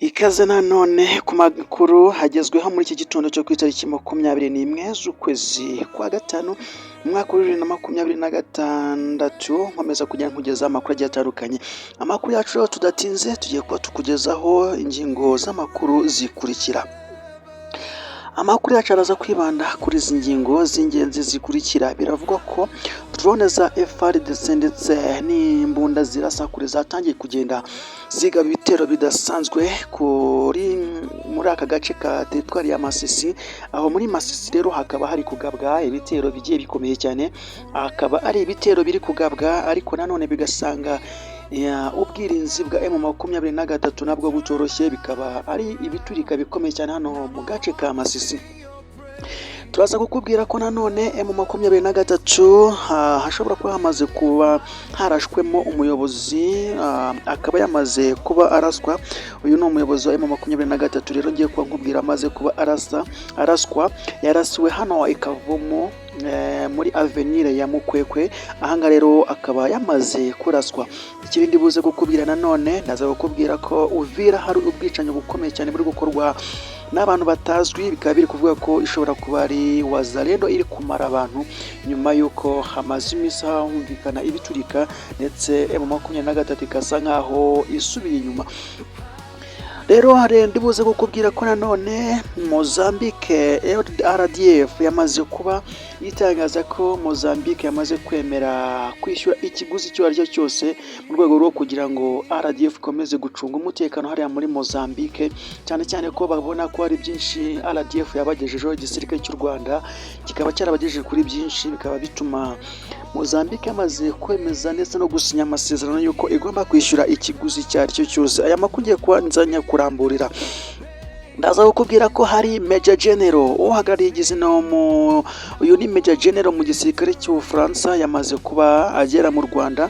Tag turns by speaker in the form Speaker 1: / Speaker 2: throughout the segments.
Speaker 1: Ikaze nanone ku makuru hagezweho muri iki gitondo cyo ku itariki 21 z'ukwezi kwa gatanu mu mwaka wa 2026, nkomeza kujya nkugeza amakuru agiye atandukanye. Amakuru yacu tudatinze tugiye kuba tukugezaho ingingo z'amakuru zikurikira. Amakuru yacu araza kwibanda kuri izi ngingo z'ingenzi zikurikira. Biravugwa ko drone za FARDC ndetse n'imbunda zirasa kure zatangiye kugenda zigaba ibitero bidasanzwe muri aka gace ka teritwari ya Masisi. Aho muri Masisi rero hakaba hari kugabwa ibitero bigiye bikomeye cyane, akaba ari ibitero biri kugabwa ariko nanone bigasanga ubwirinzi bwa M23 nabwo butoroshye, bikaba ari ibiturika bikomeye cyane hano mu gace ka Masisi. Turaza kukubwira ko nanone M23 hashobora kuba hamaze kuba harashwemo umuyobozi, akaba yamaze kuba araswa. Uyu ni umuyobozi wa M23 rero ngiye kuba nkubwira amaze kuba araswa, yarasiwe hano ikavumo muri avenir ya Mukwekwe. Ahanga rero akaba yamaze kuraswa. Ikindi buze gukubwira nanone, ndaza kukubwira ko Uvira hari ubwicanyi bukomeye cyane buri gukorwa n'abantu batazwi, bikaba biri kuvuga ko ishobora kuba ari Wazalendo iri kumara abantu nyuma yuko hamaze iminsi humvikana ibiturika, ndetse M23 ikasa nkaho isubiye inyuma. Rero ndibuze kukubwira ko nanone Mozambique RDF yamaze kuba itangaza ko Mozambique yamaze kwemera kwishyura ikiguzi icyo ari cyo cyose mu rwego rwo kugira ngo RDF ikomeze gucunga umutekano hariya muri Mozambique, cyane cyane ko babona ko hari byinshi RDF yabagejejeho. Igisirikare cy'u Rwanda kikaba cyarabagejeje kuri byinshi, bikaba bituma Mozambique yamaze kwemeza ndetse no gusinya amasezerano yuko igomba kwishyura ikiguzi icyo ari cyo cyose. Aya makuru ngiye kubanzanya kuramburira. Ndaza kukubwira ko hari Major General uhagarariye igizinomu, uyu ni Major General mu gisirikare cy'Ubufaransa, yamaze kuba agera mu Rwanda.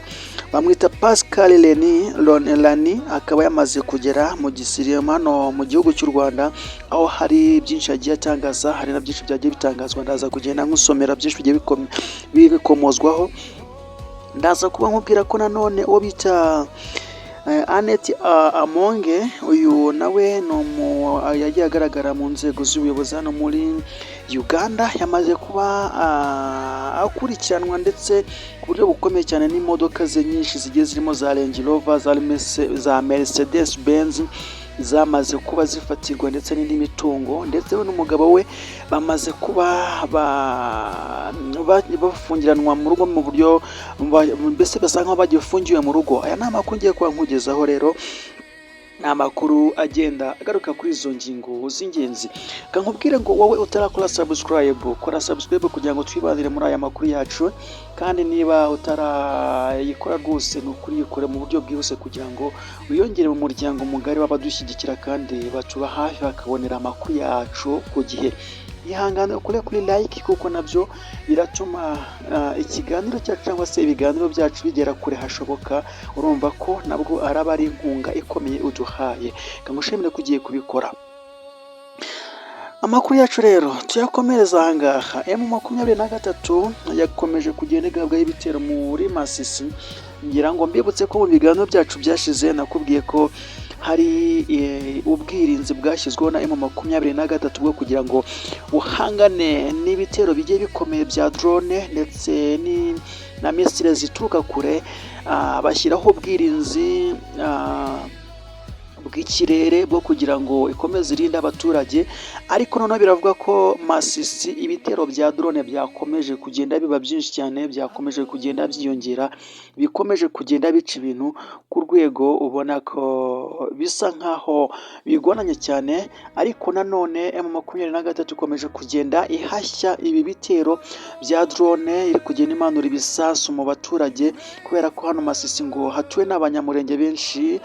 Speaker 1: Bamwita Pascal Lani, akaba yamaze kugera mu gisirikare hano mu gihugu cy'u Rwanda, aho hari byinshi agiye atangaza, hari na byinshi byagiye bitangazwa. Ndaza kugenda nkusomera byinshi bigiye bikomozwaho. Ndaza kuba nkubwira ko nanone uwo bita Annette Amonge, uyu nawe yagiye agaragara mu nzego z'ubuyobozi hano muri Uganda, yamaze kuba akurikiranwa ndetse ku buryo bukomeye cyane n'imodoka ze nyinshi zigiye zirimo za Range Rover, za Mercedes Benz zamaze kuba zifatirwa, ndetse n'indi mitungo, ndetse we n'umugabo we bamaze kuba bafungiranwa mu rugo mu buryo mbese basa nkaho bagifungiwe mu rugo. Aya ni amakuru ngiye kuba nkugezaho. Rero ni amakuru agenda agaruka kuri izo ngingo z'ingenzi. Kankubwire ngo wowe utarakora subscribe, kora subscribe kugira ngo twibanire muri aya makuru yacu, kandi niba utarayikora rwose ni ukuri yikore mu buryo bwihuse kugira ngo wiyongere mu muryango mugari w'abadushyigikira kandi batuba hafi bakabonera amakuru yacu ku gihe. Ihangane ukore kuri like kuko nabyo biratuma ikiganiro cyacu cyangwa se ibiganiro byacu bigera kure hashoboka. Urumva ko nabwo araba ari inkunga ikomeye uduhaye, kamushimire kugiye kubikora. Amakuru yacu rero tuyakomereza ahangaha. M23 yakomeje kugenda igabwaho ibitero muri Masisi. Ngira ngo mbibutse ko mu biganiro byacu byashize nakubwiye ko hari ubwirinzi bwashyizweho na M23 bwo kugira ngo uhangane n'ibitero bigiye bikomeye bya drone ndetse na misile zituruka kure. Bashyiraho ubwirinzi bw'ikirere bwo kugira ngo ikomeze irinde abaturage, ariko noneho biravuga ko Masisi ibitero bya drone byakomeje kugenda biba byinshi cyane, byakomeje kugenda byiyongera, bikomeje kugenda bica ibintu ku rwego ubona ko bisa nkaho bigonanye cyane. Ariko nanone M23 ikomeje kugenda ihashya ibi bitero bya drone, iri kugenda imanura ibisasu mu baturage, kubera ko hano Masisi ngo hatuwe n'abanyamurenge benshi.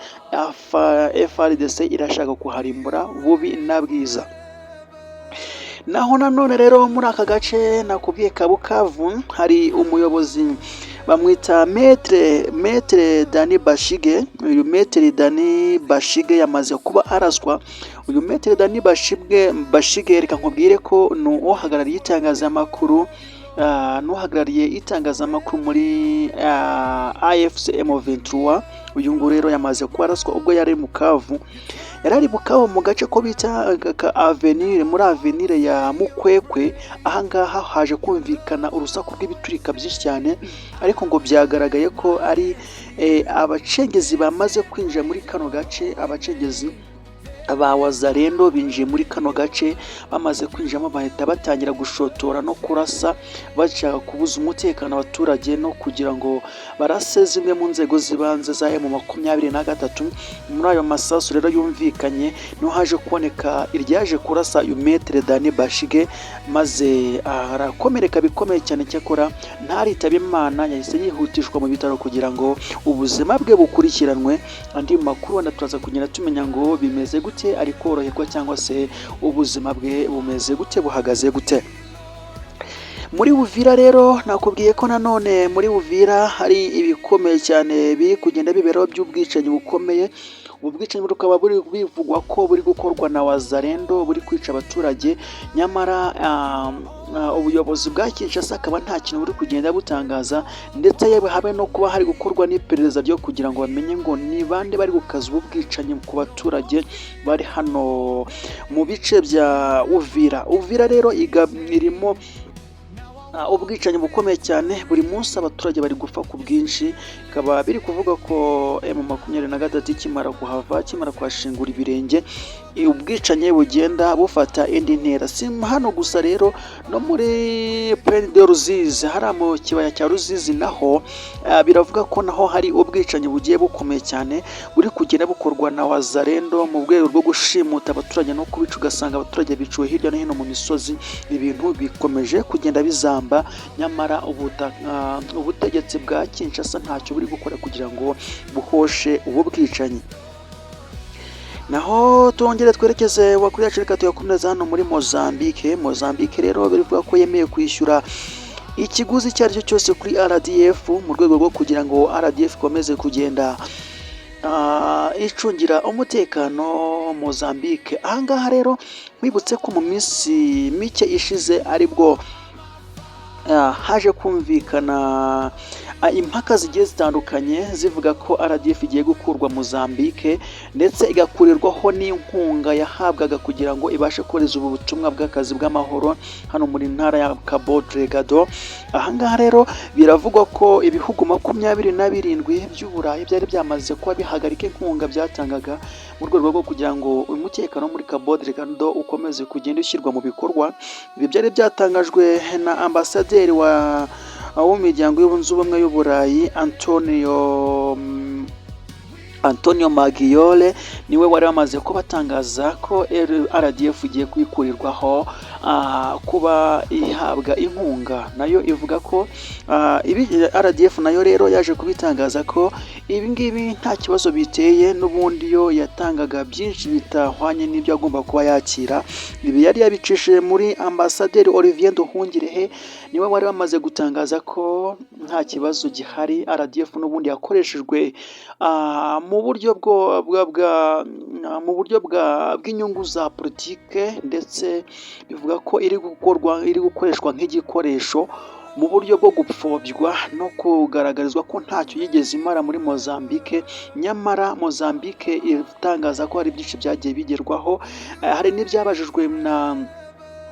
Speaker 1: FARDC irashaka kuharimbura bubi na bwiza. Naho nanone rero muri aka gace nakubwiye ka Bukavu hari umuyobozi bamwita Maître Dani Bashige. Uyu Maître Dani Bashige yamaze kuba araswa. Uyu Maître Dani Bashige reka nkubwire ko ni uhagarariye itangazamakuru n'uhagarariye itangazamakuru muri AFC M23. Uyu nguyu rero yamaze kubaraswa ubwo yari mu Kavu. yari ari Bukavu mu gace ko bita ka Avenir, muri Avenir ya Mukwekwe. Ahangaha haje kumvikana urusaku rw'ibiturika byinshi cyane, ariko ngo byagaragaye ko ari abacengezi bamaze kwinjira muri kano gace. Abacengezi ba Wazalendo binjiye muri kano gace, bamaze kwinjiramo bahita batangira gushotora no kurasa, bashaka kubuza umutekano abaturage no kugira ngo barase zimwe mu nzego zibanze za M23. Muri ayo masasu rero yumvikanye niho haje kuboneka iryaje kurasa Maître Dani Bashige, maze arakomereka bikomeye cyane. Cyakora ntaritaba Imana, yahise yihutishwa mu bitaro kugira ngo ubuzima bwe bukurikiranwe. Andi makuru wenda turaza kugenda tumenya ngo bimeze gute, ari koroherwa cyangwa se ubuzima bwe bumeze gute, buhagaze gute. Muri Uvira rero nakubwiye ko nanone muri Uvira hari ibikomeye cyane biri kugenda biberaho by'ubwicanyi bukomeye. Ubu bwicanyi bukaba buri bivugwa ko buri gukorwa na Wazalendo, buri kwica abaturage. Nyamara ubuyobozi bwa Kinshasa akaba nta kintu buri kugenda butangaza, ndetse yewe habe no kuba hari gukorwa n'iperereza ryo kugira ngo bamenye ngo ni bande bari gukaza ubu bwicanyi ku baturage bari hano mu bice bya Uvira. Uvira rero irimo ubwicanyi bukomeye cyane. Buri munsi abaturage bari gupfa ku bwinshi. Bikaba biri kuvuga ko M23 ikimara kuhava, ikimara kuhashingura ibirenge, ubwicanyi bugenda bufata indi ntera. Si hano gusa rero, no muri Plaine de Ruzizi, hari mu kibaya cya Ruzizi naho biravuga ko naho hari ubwicanyi bugiye bukomeye cyane, buri kugenda bukorwa na Wazalendo mu rwego rwo gushimuta abaturage no kubica. Ugasanga abaturage biciwe hirya no hino mu misozi. Ibintu bikomeje kugenda bizamba, nyamara ubutegetsi bwa Kinshasa ntacyo buri gukora kugira ngo buhoshe ubu bwicanyi. Naho tongere twerekeze wakuri yacu, reka tuyakomeza hano muri Mozambique. Mozambique rero birivuga ko yemeye kwishyura ikiguzi icyo ari cyo cyose kuri RDF mu rwego rwo kugira ngo RDF ikomeze kugenda icungira umutekano Mozambique. Ahangaha rero mwibutse ko mu minsi mike ishize aribwo haje kumvikana impaka zigiye zitandukanye zivuga ko RDF igiye gukurwa Mozambique, ndetse igakurirwaho n'inkunga yahabwaga kugira ngo ibashe kohereza ubu butumwa bw'akazi bw'amahoro hano muri ntara ya Cabo Delgado. Ahangaha rero biravugwa ko ibihugu 27 by'Uburayi byari byamaze kuba bihagarika inkunga byatangaga mu rwego rwo kugira ngo umutekano muri Cabo Delgado ukomeze kugenda ushyirwa mu bikorwa. Ibi byari byatangajwe na ambasaderi w'umuryango y'ubunzi ubumwe y'Uburayi Antonio Magiole, niwe wari wamaze kuba atangaza ko RDF igiye kwikurirwaho kuba ihabwa inkunga. Nayo ivuga ko RDF nayo rero yaje kubitangaza ko ibi ngibi nta kibazo biteye, n'ubundi yo yatangaga byinshi bitahwanye n'ibyo agomba kuba yakira. Ibi yari yabicishije muri ambasaderi Olivier Nduhungirehe, niwe wari wamaze gutangaza ko nta kibazo gihari. RDF n'ubundi yakoreshejwe mu buryo bw'inyungu za politike, ndetse bivuga ko iri gukoreshwa nk'igikoresho mu buryo bwo gupfobya no kugaragarizwa ko ntacyo yigeze imara muri Mozambique. Nyamara Mozambique itangaza ko hari byinshi byagiye bigerwaho. Hari n'ibyabajijwe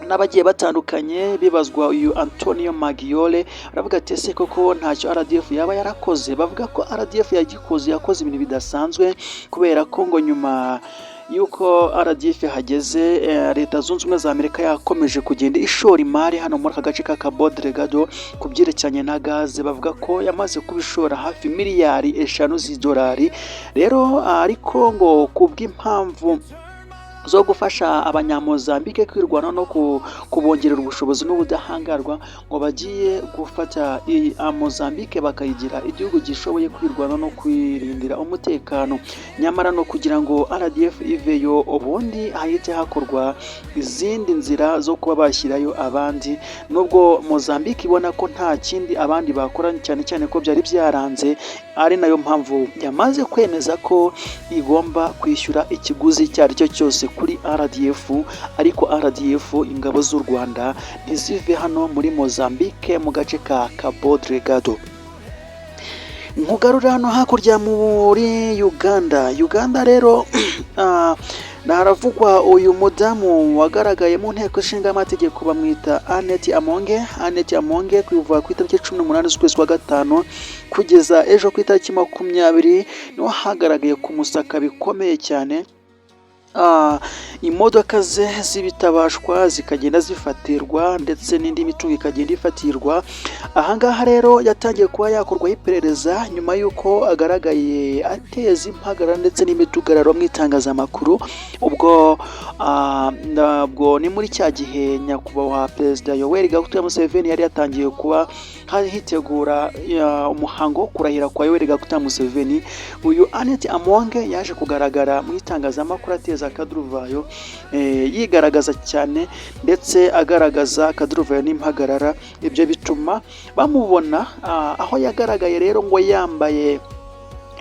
Speaker 1: n'abagiye batandukanye bibazwa uyu Antonio Magiole, aravuga ati ese koko ntacyo RDF yaba yarakoze? Bavuga ko RDF yakoze ibintu bidasanzwe, kubera ko ngo nyuma yuko RDF hageze, Leta Zunze Ubumwe za Amerika yakomeje kugenda ishora imari hano muri aka gace ka Cabo Delgado ku byerekeranye na gaze. Bavuga ko yamaze kubishora hafi miliyari 5 z'idolari. Rero ariko ngo kubw'impamvu zo gufasha abanyamozambike kwirwana no kubongerera ubushobozi n'ubudahangarwa, ngo bagiye gufata Mozambique bakayigira igihugu gishoboye kwirwana no kwirindira umutekano. Nyamara no kugira ngo RDF iveyo, ubundi hahite hakorwa izindi nzira zo kuba bashyirayo abandi, nubwo Mozambique ibona ko nta kindi abandi bakora, cyane cyane ko byari byaranze. Ari nayo mpamvu yamaze kwemeza ko igomba kwishyura ikiguzi icyo ari cyo cyose kuri RDF, ariko RDF ingabo z'u Rwanda ntizive hano muri Mozambique mu gace ka Cabo Delgado. Nkugarura hano hakurya muri Uganda rero haravugwa uyu mudamu wagaragaye mu nteko ishinga amategeko bamwita Annette Amonge. Annette Amonge kuva ku itariki 18 z'ukwezi kwa gatanu kugeza ejo ku itariki 20 niho hagaragaye kumusaka bikomeye cyane. Imodoka ze z'ibitabashwa zikagenda zifatirwa ndetse n'indi mitungo ikagenda ifatirwa. Ahangaha rero yatangiye kuba yakorwaho iperereza nyuma y'uko agaragaye ateza impagarara ndetse n'imidugararo mu itangazamakuru. Ubwo ni muri cya gihe nyakubahwa Perezida Yoweri Kaguta Museveni yari yatangiye kuba hitegura umuhango wo kurahira kwa Yoweri Kaguta Museveni. Uyu Annette Amonge yaje kugaragara mu itangazamakuru ateza akaduruvayo, yigaragaza cyane ndetse agaragaza akaduruvayo n'impagarara. Ibyo bituma bamubona aho yagaragaye rero ngo yambaye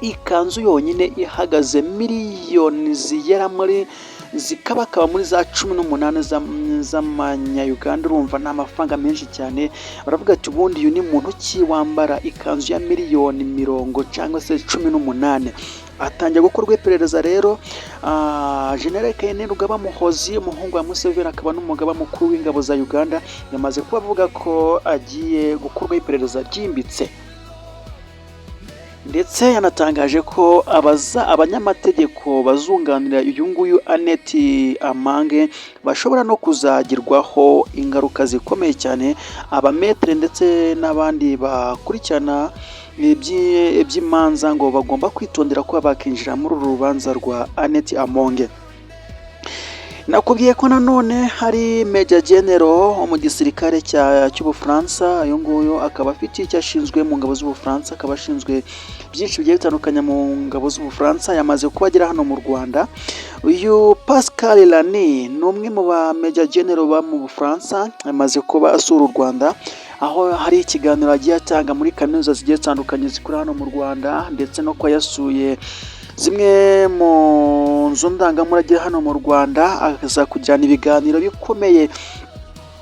Speaker 1: ikanzu yonyine ihagaze miliyoni zigera muri zikabakaba muri za 18 z'amanyayuganda. Urumva ni amafaranga menshi cyane. Baravuga ati ubundi uyu ni muntu ki wambara ikanzu ya miliyoni 10 cyangwa se 18. Atangiye gukorwa iperereza rero. General Kainerugaba Muhoozi, umuhungu wa Museveni akaba n'umugaba mukuru w'ingabo za Uganda, yamaze kuba avuga ko agiye gukorwa iperereza ryimbitse, ndetse yanatangaje ko abanyamategeko bazunganira uyu nguyu Annette Amonge bashobora no kuzagirwaho ingaruka zikomeye cyane. Abametre ndetse n'abandi bakurikirana iby'imanza ngo bagomba kwitondera kuba bakinjira muri uru rubanza rwa Annette Amonge. Nakubwiye ko nanone hari Major General mu gisirikare cy'Ubufaransa. Uyu nguyu akaba afite icyo ashinzwe mu ngabo z'Ubufaransa, akaba ashinzwe byinshi bigiye bitandukanye mu ngabo z'Ubufaransa. Yamaze kuba agera hano mu Rwanda. Uyu Pascal Lani ni umwe mu ba Major General ba mu Bufaransa, yamaze kuba asura u Rwanda, aho hari ikiganiro agiye atanga muri kaminuza zigiye zitandukanye zikora hano mu Rwanda, ndetse no ko yasuye zimwe mu nzu ndangamurage hano mu Rwanda, akaza kujyana ibiganiro bikomeye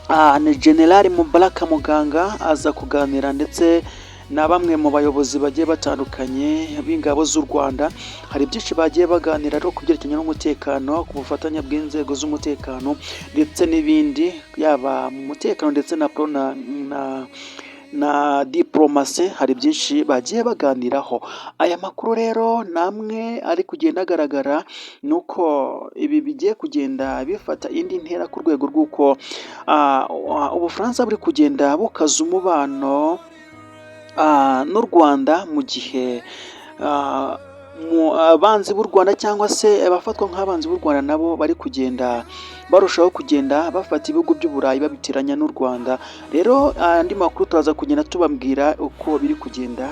Speaker 1: na General Mubaraka Muganga. Aza kuganira ndetse na bamwe mu bayobozi bagiye batandukanye b'ingabo z'u Rwanda. Hari byinshi bagiye baganira rero ku byerekeranye n'umutekano, ku bufatanye bw'inzego z'umutekano ndetse n'ibindi, yaba mu mutekano ndetse na diplomasi. Hari byinshi bagiye baganiraho. Aya makuru rero namwe ari kugenda agaragara, nuko ibi bigiye kugenda bifata indi ntera ku rwego rw'uko Ubufaransa buri kugenda bukaza umubano n'u Rwanda, mu gihe abanzi b'u Rwanda cyangwa se abafatwa nk'abanzi b'u Rwanda nabo bari kugenda barushaho kugenda bafata ibihugu by'Uburayi babitiranya n'u Rwanda. Rero andi makuru turaza kugenda tubabwira uko biri kugenda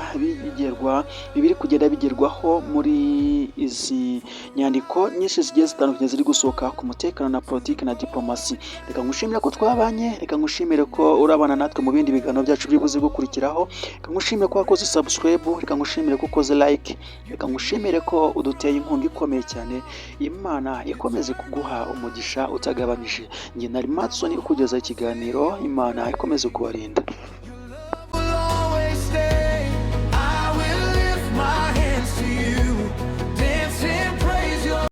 Speaker 1: bigerwaho muri izi nyandiko nyinshi zigiye zitandukanye ziri gusohoka ku mutekano na politiki na diplomasi. Reka ngushimire ko twabanye, reka ngushimire ko urabana natwe mu bindi biganiro byacu biri buze gukurikiraho, reka ngushimire ko wakoze subscribe, reka ngushimire ko ukoze like, reka ngushimire ko uduteye inkunga ikomeye cyane. Imana ikomeze kuguha umugisha utagabanije. Njye nari Matson ukugezaho ikiganiro. Imana ikomeze kubarinda.